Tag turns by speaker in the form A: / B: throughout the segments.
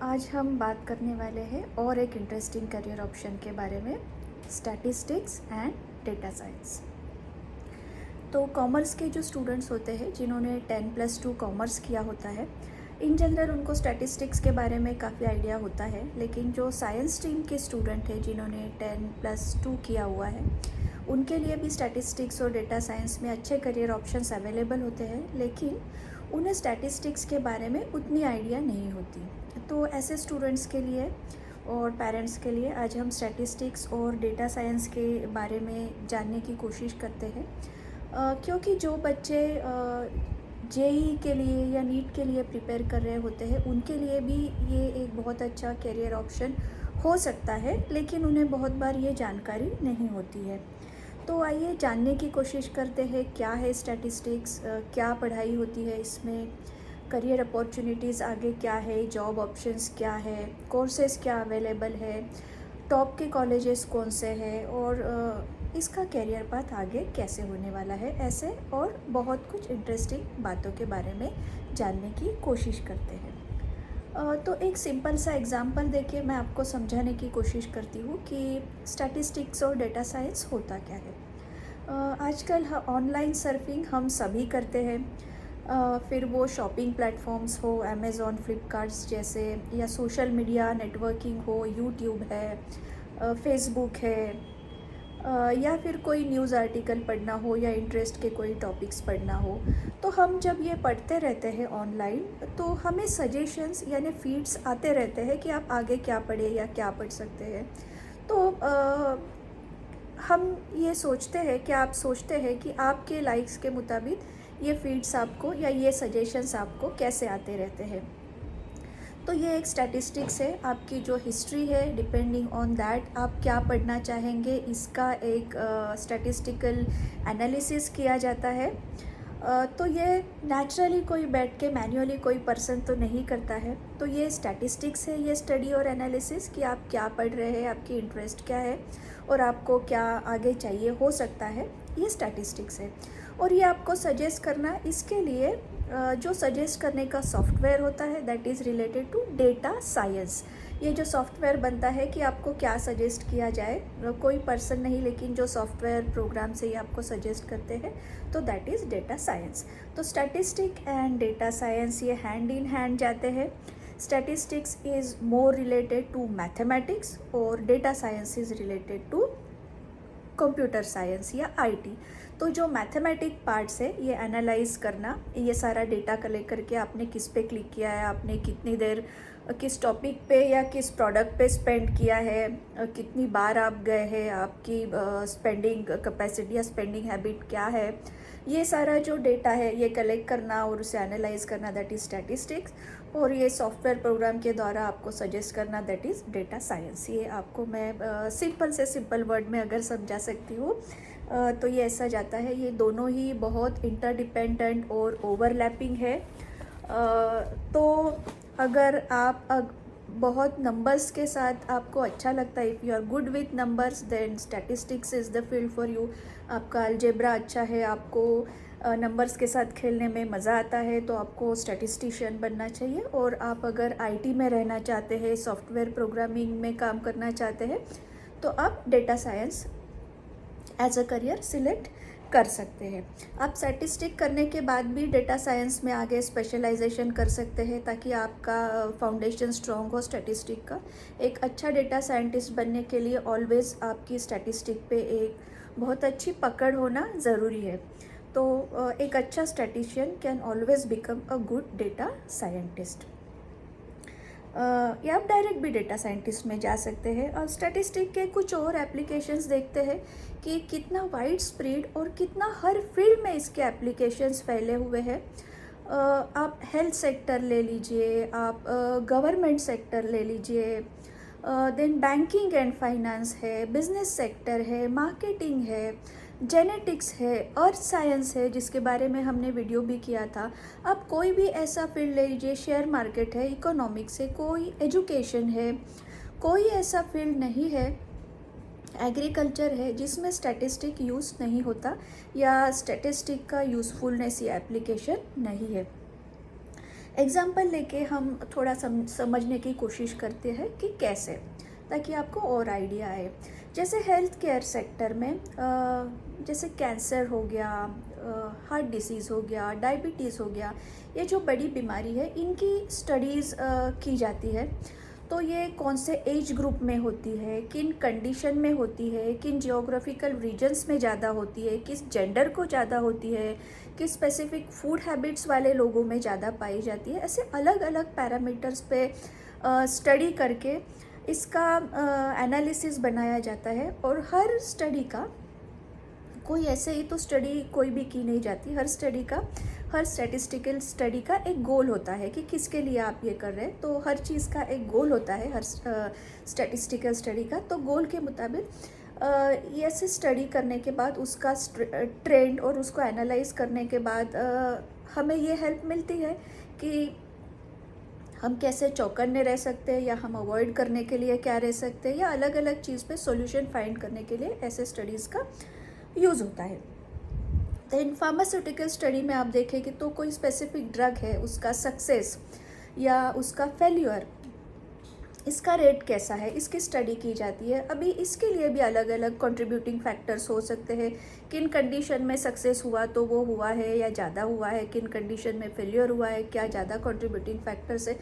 A: आज हम बात करने वाले हैं और एक इंटरेस्टिंग करियर ऑप्शन के बारे में, स्टैटिस्टिक्स एंड डेटा साइंस। तो कॉमर्स के जो स्टूडेंट्स होते हैं जिन्होंने 10+2 कॉमर्स किया होता है, इन जनरल उनको स्टैटिस्टिक्स के बारे में काफ़ी आइडिया होता है। लेकिन जो साइंस स्ट्रीम के स्टूडेंट हैं जिन्होंने 10+2 किया हुआ है, उनके लिए भी स्टैटिस्टिक्स और डेटा साइंस में अच्छे करियर ऑप्शंस अवेलेबल होते हैं, लेकिन उन्हें स्टैटिस्टिक्स के बारे में उतनी आइडिया नहीं होती। तो ऐसे स्टूडेंट्स के लिए और पेरेंट्स के लिए आज हम स्टैटिस्टिक्स और डेटा साइंस के बारे में जानने की कोशिश करते हैं। क्योंकि जो बच्चे जेई के लिए या नीट के लिए प्रिपेयर कर रहे होते हैं, उनके लिए भी ये एक बहुत अच्छा करियर ऑप्शन हो सकता है, लेकिन उन्हें बहुत बार ये जानकारी नहीं होती है। तो आइए जानने की कोशिश करते हैं क्या है स्टैटिस्टिक्स, क्या पढ़ाई होती है इसमें, करियर अपॉर्चुनिटीज़ आगे क्या है, जॉब ऑप्शंस क्या है, कोर्सेज़ क्या अवेलेबल है, टॉप के कॉलेजेस कौन से हैं और इसका करियर पाथ आगे कैसे होने वाला है। ऐसे और बहुत कुछ इंटरेस्टिंग बातों के बारे में जानने की कोशिश करते हैं। तो एक सिंपल सा एग्जांपल देके मैं आपको समझाने की कोशिश करती हूँ कि स्टैटिस्टिक्स और डेटा साइंस होता क्या है। आजकल ऑनलाइन सर्फिंग हम सभी करते हैं, फिर वो शॉपिंग प्लेटफॉर्म्स हो, अमेज़ॉन, फ्लिपकार्ट्स जैसे, या सोशल मीडिया नेटवर्किंग हो, यूट्यूब है, फेसबुक है, या फिर कोई न्यूज़ आर्टिकल पढ़ना हो या इंटरेस्ट के कोई टॉपिक्स पढ़ना हो। तो हम जब ये पढ़ते रहते हैं ऑनलाइन, तो हमें सजेशंस यानी फीड्स आते रहते हैं कि आप आगे क्या पढ़े या क्या पढ़ सकते हैं। तो हम ये सोचते हैं कि आप सोचते हैं कि आपके लाइक्स के मुताबिक ये फीड्स आपको या ये सजेशंस आपको कैसे आते रहते हैं। तो ये एक स्टैटिस्टिक्स है, आपकी जो हिस्ट्री है, डिपेंडिंग ऑन दैट आप क्या पढ़ना चाहेंगे, इसका एक स्टैटिस्टिकल एनालिसिस किया जाता है। तो ये नेचुरली कोई बैठ के मैन्युअली कोई पर्सन तो नहीं करता है। तो ये स्टैटिस्टिक्स है, ये स्टडी और एनालिसिस कि आप क्या पढ़ रहे हैं, आपकी इंटरेस्ट क्या है और आपको क्या आगे चाहिए हो सकता है, ये स्टैटिस्टिक्स है। और ये आपको सजेस्ट करना, इसके लिए जो सजेस्ट करने का सॉफ्टवेयर होता है that is related to data science. ये जो सॉफ्टवेयर बनता है कि आपको क्या सजेस्ट किया जाए, कोई पर्सन नहीं, लेकिन जो सॉफ्टवेयर प्रोग्राम से ये आपको सजेस्ट करते हैं, तो दैट इज़ डेटा साइंस। तो स्टैटिस्टिक एंड डेटा साइंस ये हैंड इन हैंड जाते हैं। Statistics is more related to mathematics और data science is related to computer science या आईटी। तो जो मैथमेटिक पार्ट्स है, ये एनालाइज करना, ये सारा डेटा कलेक्ट करके आपने किस पे क्लिक किया है, आपने कितनी देर किस टॉपिक पे या किस प्रोडक्ट पे स्पेंड किया है, कितनी बार आप गए हैं, आपकी स्पेंडिंग कैपेसिटी या स्पेंडिंग हैबिट क्या है, ये सारा जो डेटा है ये कलेक्ट करना और उसे एनालाइज करना, दैट इज़ स्टैटिस्टिक्स। और ये सॉफ्टवेयर प्रोग्राम के द्वारा आपको सजेस्ट करना, दैट इज़ डेटा साइंस। ये आपको मैं सिंपल से सिंपल वर्ड में अगर समझा सकती हूँ, तो ये ऐसा जाता है। ये दोनों ही बहुत इंटरडिपेंडेंट और ओवरलैपिंग है। तो अगर आप बहुत नंबर्स के साथ आपको अच्छा लगता है, if you are good with numbers, then statistics is the field for you. आपका अलजेब्रा अच्छा है, आपको नंबर्स के साथ खेलने में मज़ा आता है, तो आपको स्टैटिस्टिशियन बनना चाहिए। और आप अगर आईटी में रहना चाहते हैं, सॉफ्टवेयर प्रोग्रामिंग में काम करना चाहते हैं, तो आप data science as a career select कर सकते हैं। आप स्टैटिस्टिक करने के बाद भी डेटा साइंस में आगे स्पेशलाइजेशन कर सकते हैं, ताकि आपका फाउंडेशन स्ट्रॉन्ग हो स्टैटिस्टिक का। एक अच्छा डेटा साइंटिस्ट बनने के लिए ऑलवेज़ आपकी स्टैटिस्टिक पे एक बहुत अच्छी पकड़ होना ज़रूरी है। तो एक अच्छा statistician can always become a good data scientist. या आप डायरेक्ट भी डेटा साइंटिस्ट में जा सकते हैं। और स्टैटिस्टिक के कुछ और एप्लीकेशंस देखते हैं कि कितना वाइड स्प्रेड और कितना हर फील्ड में इसके एप्लीकेशंस फैले हुए हैं। आप हेल्थ सेक्टर ले लीजिए, आप गवर्नमेंट सेक्टर ले लीजिए, देन बैंकिंग एंड फाइनेंस है, बिजनेस सेक्टर है, मार्केटिंग है, जेनेटिक्स है, अर्थ साइंस है जिसके बारे में हमने वीडियो भी किया था। आप कोई भी ऐसा फील्ड ले लीजिए, शेयर मार्केट है, इकोनॉमिक्स है, कोई एजुकेशन है, कोई ऐसा फील्ड नहीं है, एग्रीकल्चर है, जिसमें स्टैटिस्टिक यूज़ नहीं होता या स्टैटिस्टिक का यूज़फुलनेस या एप्लीकेशन नहीं है। एग्ज़ाम्पल लेके हम थोड़ा समझने की कोशिश करते हैं कि कैसे, ताकि आपको और आइडिया आए। जैसे हेल्थ केयर सेक्टर में जैसे कैंसर हो गया, हार्ट डिसीज़ हो गया, डायबिटीज़ हो गया, ये जो बड़ी बीमारी है इनकी स्टडीज़ की जाती है। तो ये कौन से एज ग्रुप में होती है, किन कंडीशन में होती है, किन जियोग्राफिकल रीजन्स में ज़्यादा होती है, किस जेंडर को ज़्यादा होती है, किस स्पेसिफिक फूड हैबिट्स वाले लोगों में ज़्यादा पाई जाती है, ऐसे अलग अलग पैरामीटर्स पे स्टडी करके इसका एनालिसिस बनाया जाता है। और हर स्टडी का कोई ऐसे ही तो स्टडी कोई भी की नहीं जाती, हर स्टैटिस्टिकल स्टडी का एक गोल होता है कि किसके लिए आप ये कर रहे हैं। तो हर चीज़ का एक गोल होता है हर स्टैटिस्टिकल स्टडी का। तो गोल के मुताबिक ये ऐसे स्टडी करने के बाद उसका ट्रेंड और उसको एनालाइज करने के बाद हमें ये हेल्प मिलती है कि हम कैसे चौकन्ने रह सकते हैं, या हम अवॉइड करने के लिए क्या रह सकते हैं, या अलग अलग चीज़ पे सॉल्यूशन फाइंड करने के लिए ऐसे स्टडीज़ का यूज़ होता है। देन फार्मास्यूटिकल स्टडी में आप देखेंगे तो कोई स्पेसिफिक ड्रग है, उसका सक्सेस या उसका फेल्यूर, इसका रेट कैसा है, इसकी स्टडी की जाती है। अभी इसके लिए भी अलग अलग कंट्रीब्यूटिंग फैक्टर्स हो सकते हैं। किन कंडीशन में सक्सेस हुआ तो वो हुआ है या ज़्यादा हुआ है, किन कंडीशन में फेलियर हुआ है, क्या ज़्यादा कंट्रीब्यूटिंग फैक्टर्स है।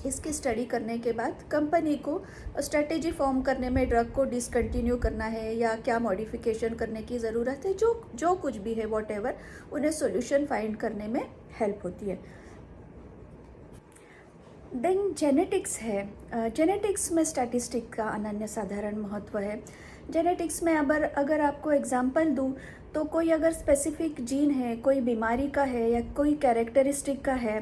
A: इसकी स्टडी करने के बाद कंपनी को स्ट्रेटेजी फॉर्म करने में ड्रग को डिसकंटिन्यू करना है या क्या मॉडिफिकेशन करने की ज़रूरत है, जो कुछ भी है व्हाटएवर, उन्हें सॉल्यूशन फाइंड करने में हेल्प होती है। देन जेनेटिक्स है। जेनेटिक्स में स्टैटिस्टिक का अनन्य साधारण महत्व है। जेनेटिक्स में अगर आपको एग्जांपल दूँ तो कोई अगर स्पेसिफिक जीन है, कोई बीमारी का है या कोई कैरेक्टरिस्टिक का है,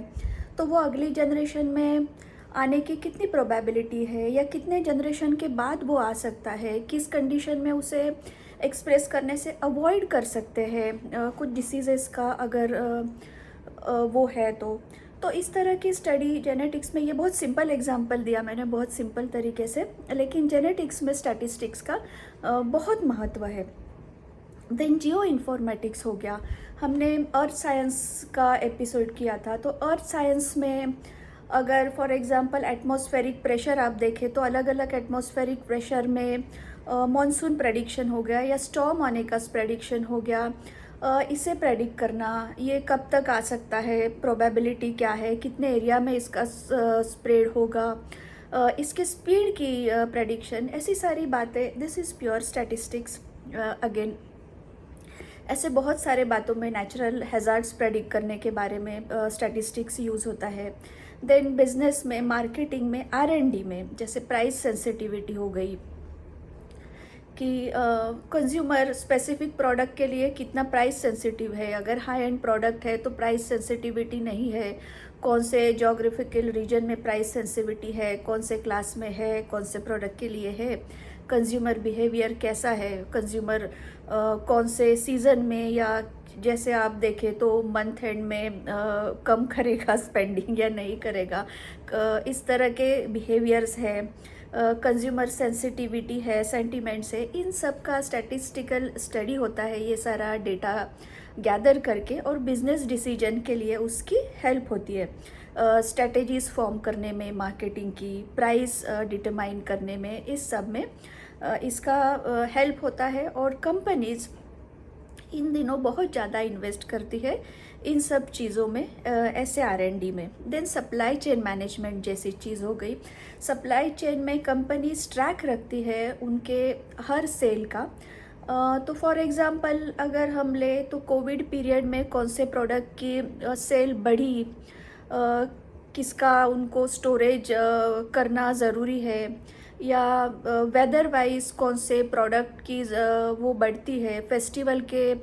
A: तो वो अगली जनरेशन में आने की कितनी प्रोबेबिलिटी है, या कितने जनरेशन के बाद वो आ सकता है, किस कंडीशन में उसे एक्सप्रेस करने से अवॉइड कर सकते हैं कुछ डिसीज़ेस का अगर वो है तो इस तरह की स्टडी जेनेटिक्स में, ये बहुत सिंपल एग्जांपल दिया मैंने, बहुत सिंपल तरीके से, लेकिन जेनेटिक्स में स्टैटिस्टिक्स का बहुत महत्व है। देन जियो इन्फॉर्मेटिक्स हो गया, हमने अर्थ साइंस का एपिसोड किया था। तो अर्थ साइंस में अगर फॉर एग्जांपल एटमॉस्फेरिक प्रेशर आप देखें तो अलग अलग एटमॉस्फेरिक प्रेशर में मॉनसून प्रेडिक्शन हो गया या स्टॉर्म आने का प्रेडिक्शन हो गया, इसे प्रेडिक्ट करना, ये कब तक आ सकता है, प्रोबेबिलिटी क्या है, कितने एरिया में इसका स्प्रेड होगा, इसके स्पीड की प्रेडिक्शन, ऐसी सारी बातें, this is pure statistics. Again ऐसे बहुत सारे बातों में नेचुरल हैज़ार्ड्स प्रेडिक्ट करने के बारे में स्टैटिस्टिक्स यूज़ होता है। देन बिजनेस में, मार्केटिंग में, R&D में, जैसे प्राइस सेंसिटिविटी हो गई कि कंज्यूमर स्पेसिफिक प्रोडक्ट के लिए कितना प्राइस सेंसिटिव है, अगर हाई एंड प्रोडक्ट है तो प्राइस सेंसिटिविटी नहीं है, कौन से जोग्राफिकल रीजन में प्राइस सेंसिटिविटी है, कौन से क्लास में है, कौन से प्रोडक्ट के लिए है, कंज्यूमर बिहेवियर कैसा है, कंज्यूमर कौन से सीज़न में, या जैसे आप देखें तो मंथ एंड में कम करेगा स्पेंडिंग या नहीं करेगा, इस तरह के बिहेवियर्स है, कंज्यूमर सेंसिटिविटी है, सेंटिमेंट्स है, इन सब का स्टैटिस्टिकल स्टडी होता है। ये सारा डेटा गैदर करके और बिजनेस डिसीजन के लिए उसकी हेल्प होती है, स्ट्रेटजीज फॉर्म करने में, मार्केटिंग की, प्राइस डिटरमाइन करने में, इस सब में इसका हेल्प होता है। और कंपनीज इन दिनों बहुत ज़्यादा इन्वेस्ट करती है इन सब चीज़ों में, ऐसे R&D में। देन सप्लाई चेन मैनेजमेंट जैसी चीज़ हो गई। सप्लाई चेन में कंपनीज ट्रैक रखती है उनके हर सेल का। तो फॉर एग्ज़ाम्पल अगर हम ले तो कोविड पीरियड में कौन से प्रोडक्ट की सेल बढ़ी, किसका उनको स्टोरेज करना ज़रूरी है, या वेदर वाइज कौन से प्रोडक्ट की वो बढ़ती है, फेस्टिवल के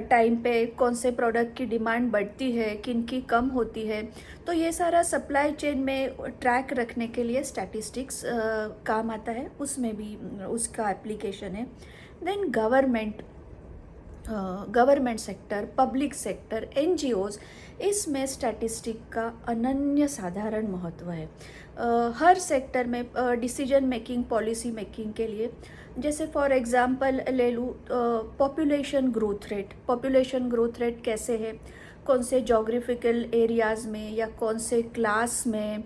A: टाइम पे कौन से प्रोडक्ट की डिमांड बढ़ती है, किन की कम होती है। तो ये सारा सप्लाई चेन में ट्रैक रखने के लिए स्टैटिस्टिक्स काम आता है, उसमें भी उसका एप्लीकेशन है। Then government government sector, public sector, NGOs, इसमें स्टैटिस्टिक का अनन्य साधारण महत्व है। हर सेक्टर में डिसीजन मेकिंग, पॉलिसी मेकिंग के लिए, जैसे फॉर एग्जांपल ले लूँ पॉपुलेशन ग्रोथ रेट कैसे है, कौन से जोग्राफिकल एरियाज़ में या कौन से क्लास में,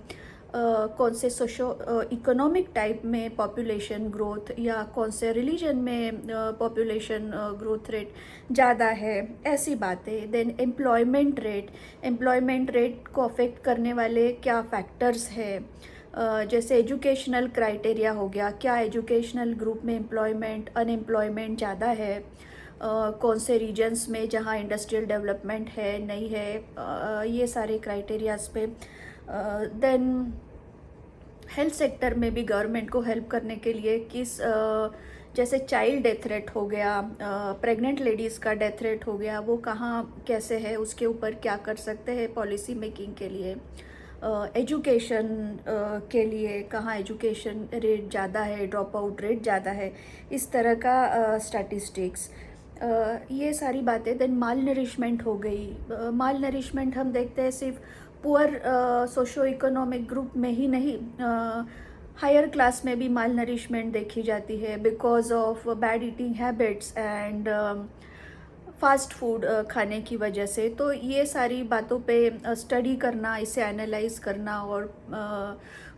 A: कौन से सोशो इकोनॉमिक टाइप में पॉपुलेशन ग्रोथ, या कौन से रिलीजन में पॉपुलेशन ग्रोथ रेट ज़्यादा है, ऐसी बातें। देन एम्प्लॉयमेंट रेट को अफेक्ट करने वाले क्या फैक्टर्स है, जैसे एजुकेशनल क्राइटेरिया हो गया, क्या एजुकेशनल ग्रुप में अनएम्प्लॉयमेंट ज़्यादा है, कौन से रीजन्स में जहाँ इंडस्ट्रियल डेवलपमेंट है नहीं है, ये सारे क्राइटेरियाज पे। देन हेल्थ सेक्टर में भी गवर्नमेंट को हेल्प करने के लिए जैसे चाइल्ड डेथ रेट हो गया, प्रेग्नेंट लेडीज़ का डेथ रेट हो गया, वो कहाँ कैसे है, उसके ऊपर क्या कर सकते हैं पॉलिसी मेकिंग के लिए। एजुकेशन के लिए कहाँ एजुकेशन रेट ज़्यादा है, ड्रॉप आउट रेट ज़्यादा है, इस तरह का स्टैटिस्टिक्स, ये सारी बातें। देन माल नरिशमेंट हो गई। माल नरिशमेंट हम देखते हैं सिर्फ पुअर सोशो इकोनॉमिक ग्रुप में ही नहीं, हायर क्लास में भी माल नरिशमेंट देखी जाती है because of bad eating habits and fast food खाने की वजह से। तो ये सारी बातों पे स्टडी करना, इसे एनालाइज करना और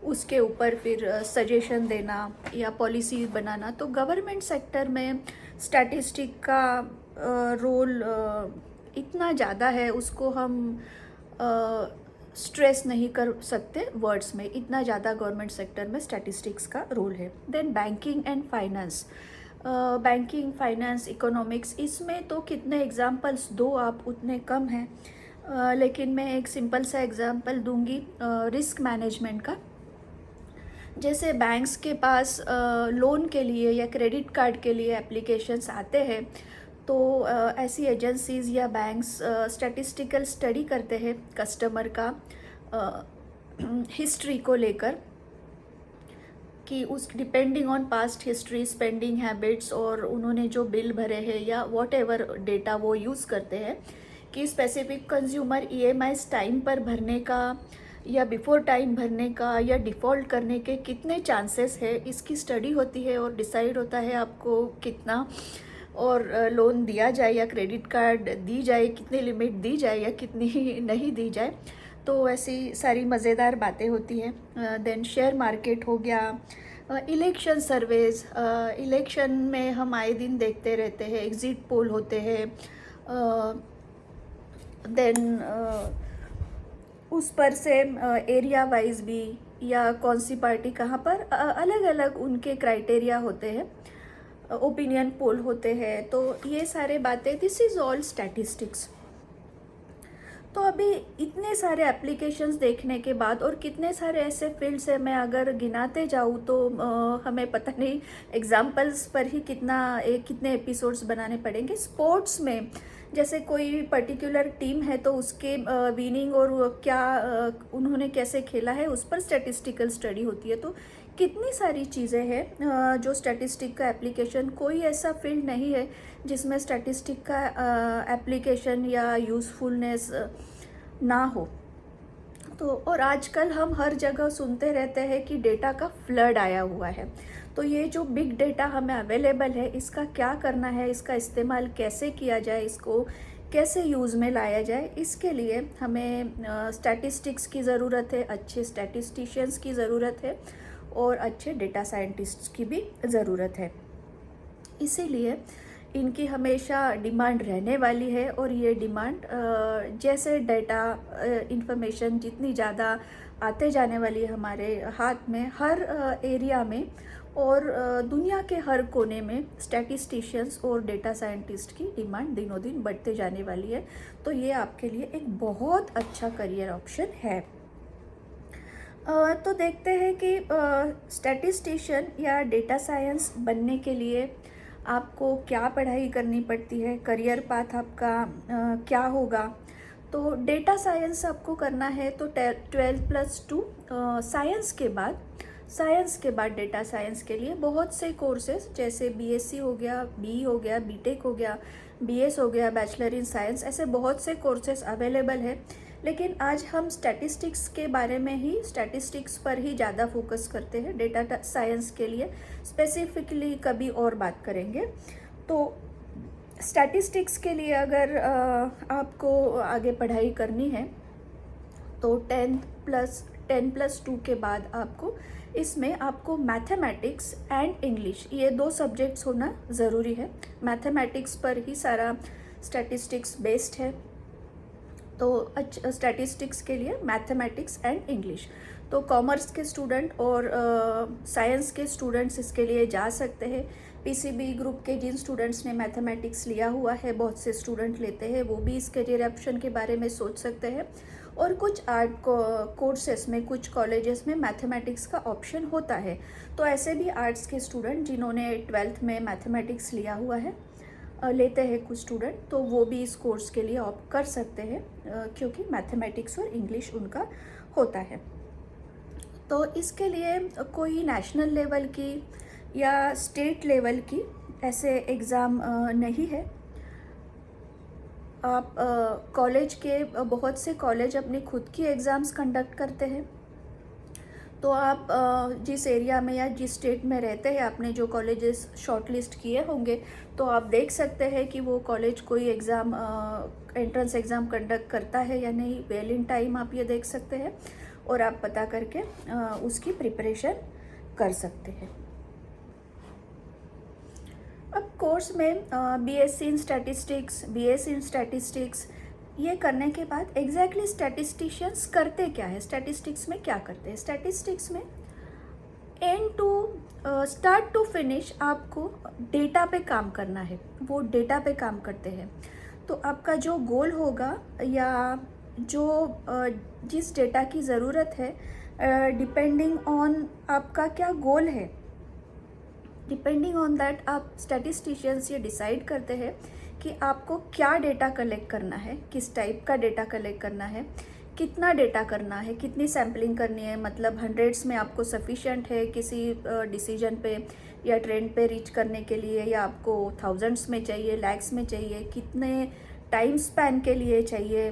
A: उसके ऊपर फिर सजेशन देना या पॉलिसी बनाना। तो गवर्नमेंट सेक्टर में स्टैटिस्टिक का रोल इतना ज़्यादा है, उसको हम स्ट्रेस नहीं कर सकते वर्ड्स में, इतना ज़्यादा गवर्नमेंट सेक्टर में स्टैटिस्टिक्स का रोल है। देन बैंकिंग फाइनेंस इकोनॉमिक्स, इसमें तो कितने एग्जाम्पल्स दो आप उतने कम हैं, लेकिन मैं एक सिंपल सा एग्जाम्पल दूंगी रिस्क मैनेजमेंट का। जैसे बैंक्स के पास लोन के लिए या क्रेडिट कार्ड के लिए एप्लीकेशंस आते हैं, तो ऐसी एजेंसीज़ या बैंक्स स्टैटिस्टिकल स्टडी करते हैं कस्टमर का हिस्ट्री को लेकर, कि उस depending on past history, spending habits और उन्होंने जो बिल भरे हैं या वॉट एवर डेटा वो यूज़ करते हैं, कि स्पेसिफिक कंज्यूमर ईएमआईज़ टाइम पर भरने का या बिफोर टाइम भरने का या डिफ़ॉल्ट करने के कितने चांसेस है, इसकी स्टडी होती है और डिसाइड होता है आपको कितना और लोन दिया जाए या क्रेडिट कार्ड दी जाए, कितनी लिमिट दी जाए या कितनी नहीं दी जाए। तो ऐसी सारी मज़ेदार बातें होती हैं। देन शेयर मार्केट हो गया, इलेक्शन सर्वेज, इलेक्शन में हम आए दिन देखते रहते हैं, एग्जिट पोल होते हैं। देन उस पर से एरिया वाइज भी, या कौन सी पार्टी कहाँ पर, अलग अलग उनके क्राइटेरिया होते हैं, ओपिनियन पोल होते हैं। तो ये सारे बातें, दिस इज़ ऑल स्टैटिस्टिक्स। तो अभी इतने सारे एप्लीकेशंस देखने के बाद और कितने सारे ऐसे फील्ड्स है, मैं अगर गिनाते जाऊँ तो हमें पता नहीं एग्जाम्पल्स पर ही कितने एपिसोड्स बनाने पड़ेंगे। स्पोर्ट्स में जैसे कोई पर्टिकुलर टीम है तो उसके विनिंग और क्या उन्होंने कैसे खेला है, उस पर स्टैटिस्टिकल स्टडी होती है। तो कितनी सारी चीज़ें हैं जो स्टैटिस्टिक का एप्लीकेशन, कोई ऐसा फील्ड नहीं है जिसमें स्टैटिस्टिक का एप्लीकेशन या यूज़फुलनेस ना हो। तो और आजकल हम हर जगह सुनते रहते हैं कि डेटा का फ्लड आया हुआ है। तो ये जो बिग डेटा हमें अवेलेबल है, इसका क्या करना है, इसका इस्तेमाल कैसे किया जाए, इसको कैसे यूज़ में लाया जाए, इसके लिए हमें स्टैटिस्टिक्स की ज़रूरत है, अच्छे स्टैटिस्टिशियंस की ज़रूरत है और अच्छे डेटा साइंटिस्ट्स की भी ज़रूरत है। इसीलिए इनकी हमेशा डिमांड रहने वाली है। और ये डिमांड जैसे डेटा इंफॉर्मेशन जितनी ज़्यादा आते जाने वाली है हमारे हाथ में, हर एरिया में और दुनिया के हर कोने में स्टैटिस्टिशियंस और डेटा साइंटिस्ट की डिमांड दिनों दिन बढ़ते जाने वाली है। तो ये आपके लिए एक बहुत अच्छा करियर ऑप्शन है। तो देखते हैं कि स्टैटिस्टिशियन या डेटा साइंस बनने के लिए आपको क्या पढ़ाई करनी पड़ती है, करियर पाथ आपका क्या होगा। तो डेटा साइंस आपको करना है तो 12+2 साइंस के बाद डेटा साइंस के लिए बहुत से कोर्सेज, जैसे बीएससी हो गया, बी हो गया, बीटेक हो गया, BS हो गया, बैचलर इन साइंस, ऐसे बहुत से कोर्सेज अवेलेबल है। लेकिन आज हम स्टैटिस्टिक्स के बारे में ही, स्टैटिस्टिक्स पर ही ज़्यादा फोकस करते हैं। डेटा साइंस के लिए स्पेसिफिकली कभी और बात करेंगे। तो स्टैटिस्टिक्स के लिए अगर आपको आगे पढ़ाई करनी है तो 10+2 के बाद आपको इसमें आपको मैथमेटिक्स एंड इंग्लिश, ये 2 सब्जेक्ट्स होना ज़रूरी है। मैथमेटिक्स पर ही सारा स्टैटिस्टिक्स बेस्ड है, तो स्टैटिस्टिक्स के लिए मैथमेटिक्स एंड इंग्लिश। तो कॉमर्स के स्टूडेंट और साइंस के स्टूडेंट्स इसके लिए जा सकते हैं। PCB ग्रुप के जिन स्टूडेंट्स ने मैथमेटिक्स लिया हुआ है, बहुत से स्टूडेंट लेते हैं, वो भी इस करियर ऑप्शन के बारे में सोच सकते हैं। और कुछ आर्ट कोर्सेस में, कुछ कॉलेजेस में मैथमेटिक्स का ऑप्शन होता है। तो ऐसे भी आर्ट्स के स्टूडेंट जिन्होंने 12th में मैथमेटिक्स लिया हुआ है, लेते हैं कुछ स्टूडेंट, तो वो भी इस कोर्स के लिए ऑप्ट कर सकते हैं, क्योंकि मैथमेटिक्स और इंग्लिश उनका होता है। तो इसके लिए कोई नेशनल लेवल की या स्टेट लेवल की ऐसे एग्ज़ाम नहीं है। आप कॉलेज के, बहुत से कॉलेज अपनी खुद की एग्ज़ाम्स कंडक्ट करते हैं। तो आप जिस एरिया में या जिस स्टेट में रहते हैं, आपने जो कॉलेजेस शॉर्टलिस्ट किए होंगे, तो आप देख सकते हैं कि वो कॉलेज कोई एग्ज़ाम, एंट्रेंस एग्ज़ाम कंडक्ट करता है या नहीं। वेल इन टाइम आप ये देख सकते हैं और आप पता करके उसकी प्रिपरेशन कर सकते हैं। अब कोर्स में BSc इन स्टैटिस्टिक्स, BS इन स्टैटिस्टिक्स, ये करने के बाद एग्जैक्टली स्टैटिस्टिशियंस करते क्या है, स्टैटिस्टिक्स में क्या करते हैं। स्टैटिस्टिक्स में end to start to finish आपको डेटा पे काम करना है, वो डेटा पे काम करते हैं। तो आपका जो गोल होगा या जो जिस डेटा की ज़रूरत है, डिपेंडिंग ऑन आपका क्या गोल है, डिपेंडिंग ऑन दैट आप स्टैटिस्टिशियंस ये डिसाइड करते हैं कि आपको क्या डेटा कलेक्ट करना है, किस टाइप का डेटा कलेक्ट करना है, कितना डेटा करना है, कितनी सैम्पलिंग करनी है। मतलब हंड्रेड्स में आपको सफिशेंट है किसी डिसीजन पे या ट्रेंड पे रीच करने के लिए, या आपको थाउजेंड्स में चाहिए, लैक्स में चाहिए, कितने टाइम स्पैन के लिए चाहिए।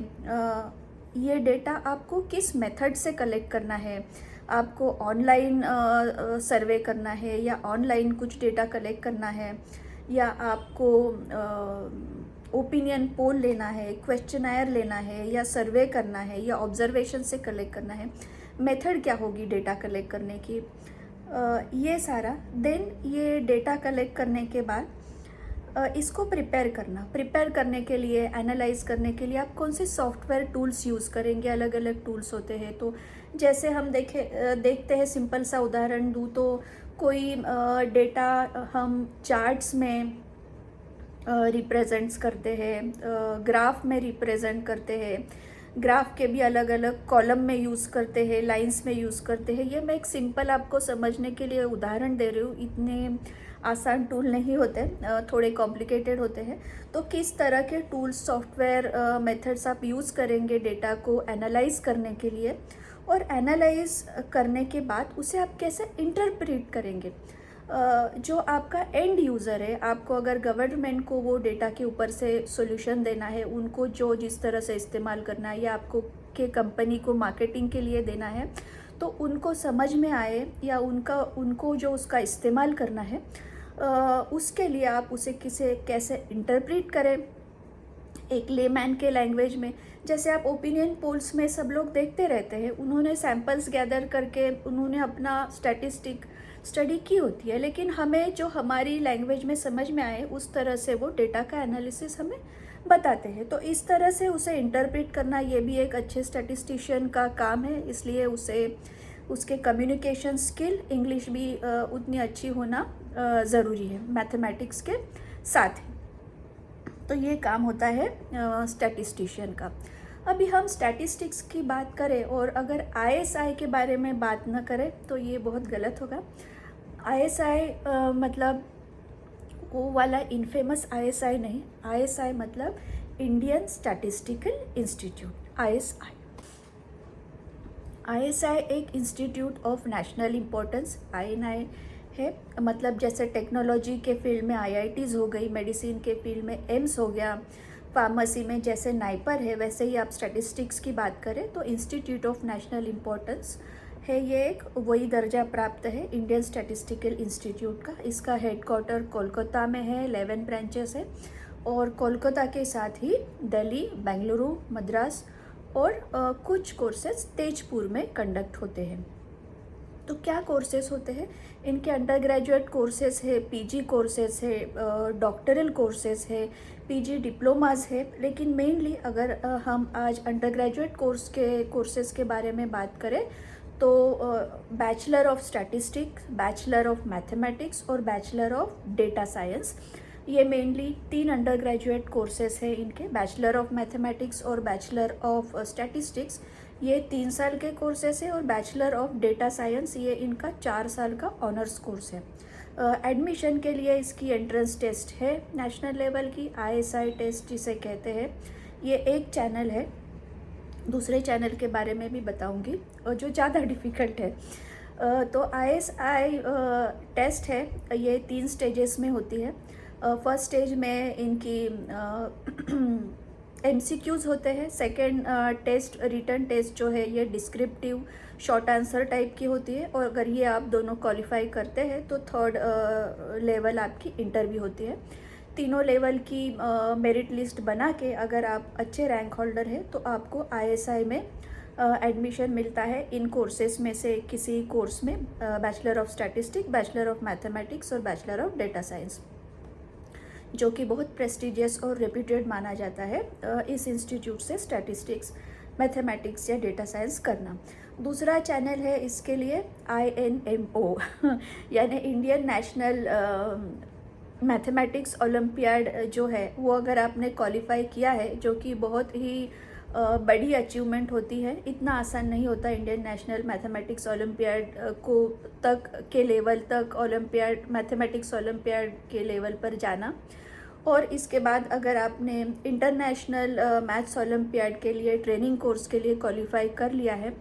A: ये डेटा आपको किस मेथड से कलेक्ट करना है, आपको ऑनलाइन सर्वे करना है या ऑनलाइन कुछ डेटा कलेक्ट करना है, या आपको ओपिनियन पोल लेना है, क्वेश्चनायर लेना है, या सर्वे करना है, या ऑब्जर्वेशन से कलेक्ट करना है। मेथड क्या होगी डेटा कलेक्ट करने की, ये सारा। देन ये डेटा कलेक्ट करने के बाद इसको प्रिपेयर करने के लिए, एनालाइज करने के लिए आप कौन से सॉफ्टवेयर टूल्स यूज़ करेंगे। अलग अलग टूल्स होते हैं। तो जैसे हम देखते हैं, सिंपल सा उदाहरण दूँ तो कोई डेटा हम चार्ट्स में रिप्रेजेंट्स करते हैं, ग्राफ में रिप्रेजेंट करते हैं, ग्राफ के भी अलग अलग कॉलम में यूज़ करते हैं, लाइंस में यूज़ करते हैं। ये मैं एक सिंपल आपको समझने के लिए उदाहरण दे रही हूँ, इतने आसान टूल नहीं होते, थोड़े कॉम्प्लिकेटेड होते हैं। तो किस तरह के टूल्स, सॉफ्टवेयर, मेथड्स आप यूज़ करेंगे डेटा को एनालाइज करने के लिए, और एनालाइज करने के बाद उसे आप कैसे इंटरप्रेट करेंगे। जो आपका एंड यूज़र है, आपको अगर गवर्नमेंट को वो डेटा के ऊपर से सॉल्यूशन देना है, उनको जो जिस तरह से इस्तेमाल करना है, या आपको के कंपनी को मार्केटिंग के लिए देना है, तो उनको समझ में आए या उनको जो उसका इस्तेमाल करना है, उसके लिए आप उसे कैसे इंटरप्रेट करें एक लेमैन के लैंग्वेज में। जैसे आप ओपिनियन पोल्स में सब लोग देखते रहते हैं, उन्होंने सैम्पल्स गैदर करके उन्होंने अपना स्टैटिस्टिक स्टडी की होती है, लेकिन हमें जो हमारी लैंग्वेज में समझ में आए उस तरह से वो डेटा का एनालिसिस हमें बताते हैं। तो इस तरह से उसे इंटरप्रेट करना, ये भी एक अच्छे स्टैटिस्टिशियन का काम है। इसलिए उसके कम्युनिकेशन स्किल, इंग्लिश भी उतनी अच्छी होना ज़रूरी है मैथमेटिक्स के साथ ही। तो ये काम होता है स्टैटिस्टिशियन का। अभी हम स्टैटिस्टिक्स की बात करें और अगर ISI के बारे में बात न करें तो ये बहुत गलत होगा। ISI मतलब वो वाला इनफेमस ISI नहीं, ISI मतलब Indian statistical institute, ISI। ISI एक institute of national importance, INI है, मतलब जैसे टेक्नोलॉजी के फील्ड में आईआईटीज़ हो गई, मेडिसिन के फील्ड में एम्स हो गया, फार्मेसी में जैसे नाइपर है, वैसे ही आप स्टैटिस्टिक्स की बात करें तो इंस्टीट्यूट ऑफ नेशनल इम्पोर्टेंस है, ये एक वही दर्जा प्राप्त है इंडियन स्टैटिस्टिकल इंस्टीट्यूट का। इसका हेडक्वार्टर कोलकाता में है, 11 ब्रांचेस है, और कोलकाता के साथ ही दिल्ली, बेंगलुरु, मद्रास और कुछ कोर्सेज तेजपुर में कंडक्ट होते हैं। तो क्या कोर्सेज होते हैं इनके? अंडर ग्रेजुएट कोर्सेज है, पीजी कोर्सेज है, डॉक्टरल कोर्सेज है, पीजी डिप्लोमास है, लेकिन मेनली अगर हम आज अंडर ग्रेजुएट कोर्सेज के बारे में बात करें तो bachelor of statistics, bachelor of mathematics और बैचलर ऑफ डेटा साइंस, ये मेनली 3 अंडर ग्रेजुएट कोर्सेज है इनके। बैचलर ऑफ मैथमेटिक्स और बैचलर ऑफ स्टैटिस्टिक्स ये 3 साल के कोर्सेस है, और बैचलर ऑफ डेटा साइंस ये इनका 4 साल का ऑनर्स कोर्स है। एडमिशन के लिए इसकी एंट्रेंस टेस्ट है नेशनल लेवल की, आईएसआई टेस्ट जिसे कहते हैं। ये एक चैनल है, दूसरे चैनल के बारे में भी बताऊंगी और जो ज़्यादा डिफ़िकल्ट है। तो आईएसआई टेस्ट है, ये 3 स्टेजेस में होती है। फर्स्ट स्टेज में इनकी एमसीक्यूज़ होते हैं। सेकेंड टेस्ट, रिटन टेस्ट जो है ये डिस्क्रिप्टिव शॉर्ट आंसर टाइप की होती है, और अगर ये आप दोनों क्वालिफाई करते हैं तो थर्ड लेवल आपकी इंटरव्यू होती है। तीनों लेवल की मेरिट लिस्ट बना के अगर आप अच्छे रैंक होल्डर हैं तो आपको आईएसआई में एडमिशन मिलता है इन कोर्सेज में से किसी कोर्स में, bachelor of statistics, bachelor of mathematics और बैचलर ऑफ डेटा साइंस, जो कि बहुत प्रेस्टिजियस और रेप्यूटेड माना जाता है इस इंस्टीट्यूट से स्टैटिस्टिक्स, मैथमेटिक्स या डेटा साइंस करना। दूसरा चैनल है इसके लिए INMO यानी इंडियन नेशनल मैथमेटिक्स ओलंपियाड जो है, वो अगर आपने क्वालिफाई किया है, जो कि बहुत ही बड़ी अचीवमेंट होती है। इतना आसान नहीं होता इंडियन नेशनल मैथमेटिक्स ओलंपियाड को तक के लेवल तक, ओलंपियाड मैथमेटिक्स ओलंपियाड के लेवल पर जाना। और इसके बाद अगर आपने इंटरनेशनल मैथ्स ओलंपियाड के लिए ट्रेनिंग कोर्स के लिए क्वालिफाई कर लिया है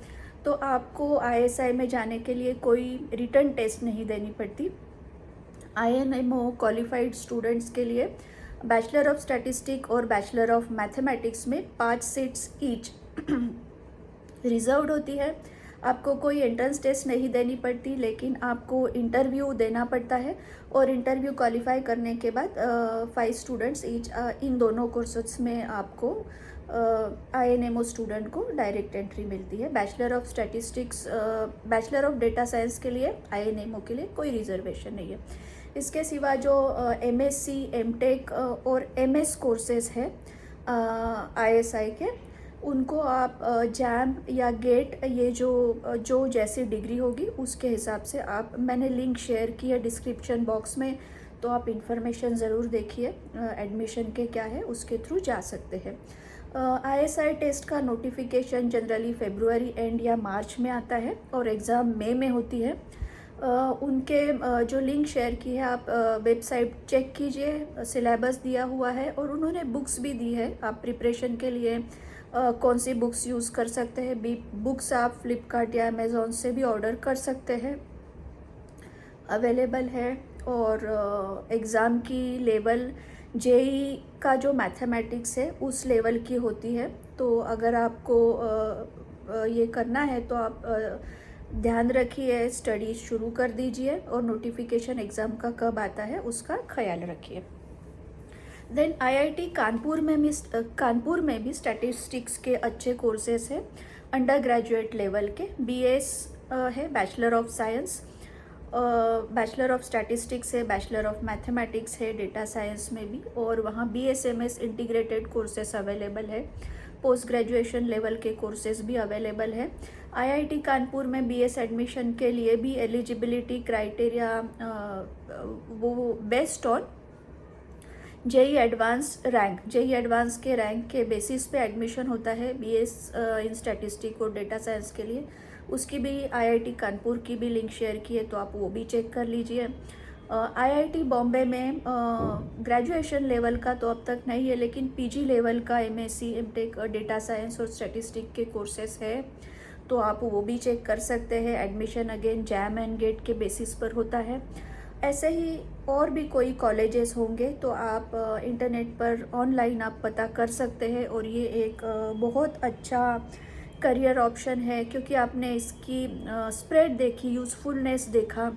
A: तो आपको आईएसआई में जाने के लिए कोई रिटन टेस्ट नहीं देनी पड़ती। INMO क्वालिफाइड स्टूडेंट्स के लिए बैचलर ऑफ स्टैटिस्टिक्स और बैचलर ऑफ मैथमेटिक्स में 5 सीट्स ईच रिजर्व्ड होती है। आपको कोई एंट्रेंस टेस्ट नहीं देनी पड़ती, लेकिन आपको इंटरव्यू देना पड़ता है, और इंटरव्यू क्वालिफाई करने के बाद 5 स्टूडेंट्स ईच इन दोनों कोर्सेस में आपको INMO स्टूडेंट को डायरेक्ट एंट्री मिलती है। Bachelor of statistics, bachelor of data science के लिए INMO के लिए कोई रिजर्वेशन नहीं है। इसके सिवा जो MSc, MTech और MS कोर्सेज है ISI के, उनको आप जैम या गेट, ये जो जैसी डिग्री होगी उसके हिसाब से आप, मैंने लिंक शेयर की है डिस्क्रिप्शन बॉक्स में, तो आप इन्फॉर्मेशन ज़रूर देखिए एडमिशन के क्या है, उसके थ्रू जा सकते हैं। ISI टेस्ट का नोटिफिकेशन जनरली फरवरी एंड या मार्च में आता है, और एग्ज़ाम मई में होती है। उनके जो लिंक शेयर की है आप वेबसाइट चेक कीजिए, सिलेबस दिया हुआ है, और उन्होंने बुक्स भी दी है आप प्रिपरेशन के लिए कौन सी बुक्स यूज़ कर सकते हैं। बुक्स आप फ्लिपकार्ट या अमेज़ॉन से भी ऑर्डर कर सकते हैं, अवेलेबल है। और एग्ज़ाम की लेवल JEE का जो मैथमेटिक्स है उस लेवल की होती है। तो अगर आपको ये करना है तो आप ध्यान रखिए, स्टडी शुरू कर दीजिए, और नोटिफिकेशन एग्ज़ाम का कब आता है उसका ख्याल रखिए। देन IIT कानपुर में भी स्टैटिस्टिक्स के अच्छे कोर्सेस हैं अंडर ग्रेजुएट लेवल के। BS है, bachelor of science, bachelor of statistics है, बैचलर ऑफ मैथमेटिक्स है डेटा साइंस में भी, और वहाँ BSMS इंटीग्रेटेड कोर्सेस अवेलेबल है। पोस्ट ग्रेजुएशन लेवल के कोर्सेज भी अवेलेबल है। IIT कानपुर में BS एडमिशन के लिए भी एलिजिबिलिटी क्राइटेरिया वो based on JEE advance rank, JEE advance के रैंक के बेसिस पे एडमिशन होता है BS इन स्टैटिस्टिक्स और डेटा साइंस के लिए। उसकी भी IIT कानपुर की भी लिंक शेयर की है, तो आप वो भी चेक कर लीजिए। IIT बॉम्बे में ग्रेजुएशन लेवल का तो अब तक नहीं है, लेकिन PG लेवल का MSc, MTech डेटा साइंस और स्टैटिस्टिक्स के कोर्सेस है। तो आप वो भी चेक कर सकते हैं। Admission again JAM and GATE के बेसिस पर होता है। ऐसे ही और भी कोई कॉलेजेस होंगे तो आप इंटरनेट पर ऑनलाइन आप पता कर सकते हैं, और ये एक बहुत अच्छा करियर ऑप्शन है, क्योंकि आपने इसकी स्प्रेड देखी, यूज़फुलनेस देखा,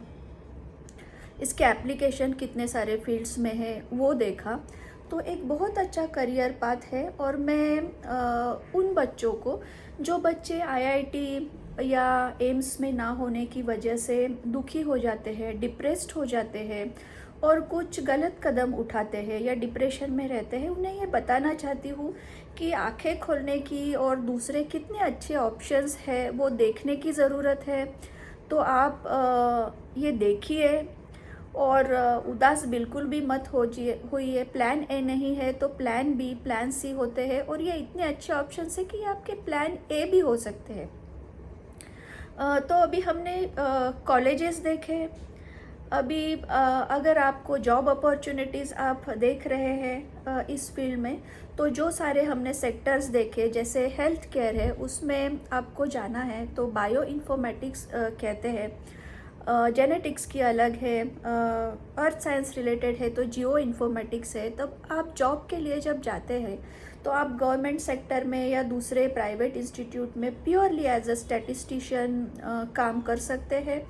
A: इसके एप्लीकेशन कितने सारे फील्ड्स में है वो देखा। तो एक बहुत अच्छा करियर पाथ है। और मैं उन बच्चों को, जो बच्चे आईआईटी या एम्स में ना होने की वजह से दुखी हो जाते हैं, डिप्रेस्ड हो जाते हैं और कुछ गलत कदम उठाते हैं या डिप्रेशन में रहते हैं, उन्हें ये बताना चाहती हूँ कि आंखें खोलने की और दूसरे कितने अच्छे ऑप्शंस है वो देखने की ज़रूरत है। तो आप ये देखिए, और उदास बिल्कुल भी मत होइए। प्लान ए नहीं है तो प्लान बी, प्लान सी होते हैं, और ये इतने अच्छे ऑप्शन है कि आपके प्लान ए भी हो सकते हैं। तो अभी हमने कॉलेजेस देखे। अभी अगर आपको जॉब अपॉर्चुनिटीज़ आप देख रहे हैं इस फील्ड में, तो जो सारे हमने सेक्टर्स देखे, जैसे हेल्थ केयर है, उसमें आपको जाना है तो बायो इन्फॉर्मेटिक्स कहते हैं। जेनेटिक्स की अलग है। अर्थ साइंस रिलेटेड है तो जियो इन्फॉर्मेटिक्स है। तब आप जॉब के लिए जब जाते हैं तो आप गवर्नमेंट सेक्टर में या दूसरे प्राइवेट इंस्टीट्यूट में प्योरली एज अ स्टैटिस्टिशियन काम कर सकते हैं,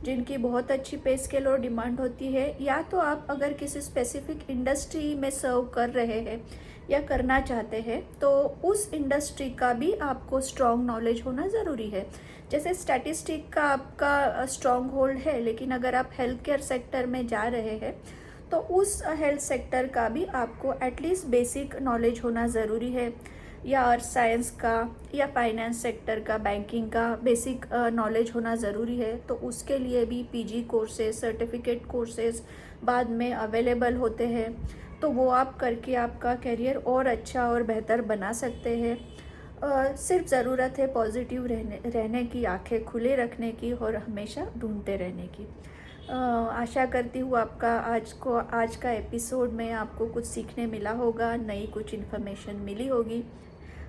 A: जिनकी बहुत अच्छी पे स्केल और डिमांड होती है। या तो आप अगर किसी स्पेसिफिक इंडस्ट्री में सर्व कर रहे हैं या करना चाहते हैं, तो उस इंडस्ट्री का भी आपको स्ट्रॉन्ग नॉलेज होना ज़रूरी है। जैसे स्टैटिस्टिक का आपका स्ट्रॉन्ग होल्ड है, लेकिन अगर आप हेल्थ केयर सेक्टर में जा रहे हैं तो उस हेल्थ सेक्टर का भी आपको एटलीस्ट बेसिक नॉलेज होना ज़रूरी है, या अर्थ साइंस का या फाइनेंस सेक्टर का, बैंकिंग का बेसिक नॉलेज होना ज़रूरी है। तो उसके लिए भी पीजी कोर्सेज, सर्टिफिकेट कोर्सेज बाद में अवेलेबल होते हैं, तो वो आप करके आपका करियर और अच्छा और बेहतर बना सकते हैं। सिर्फ ज़रूरत है पॉजिटिव रहने की, आंखें खुले रखने की और हमेशा ढूंढते रहने की। आशा करती हूँ आपका आज का एपिसोड में आपको कुछ सीखने मिला होगा, नई कुछ इन्फॉर्मेशन मिली होगी।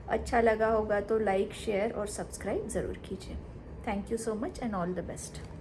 A: अच्छा लगा होगा तो लाइक, शेयर और सब्सक्राइब ज़रूर कीजिए। Thank you so much and all the best.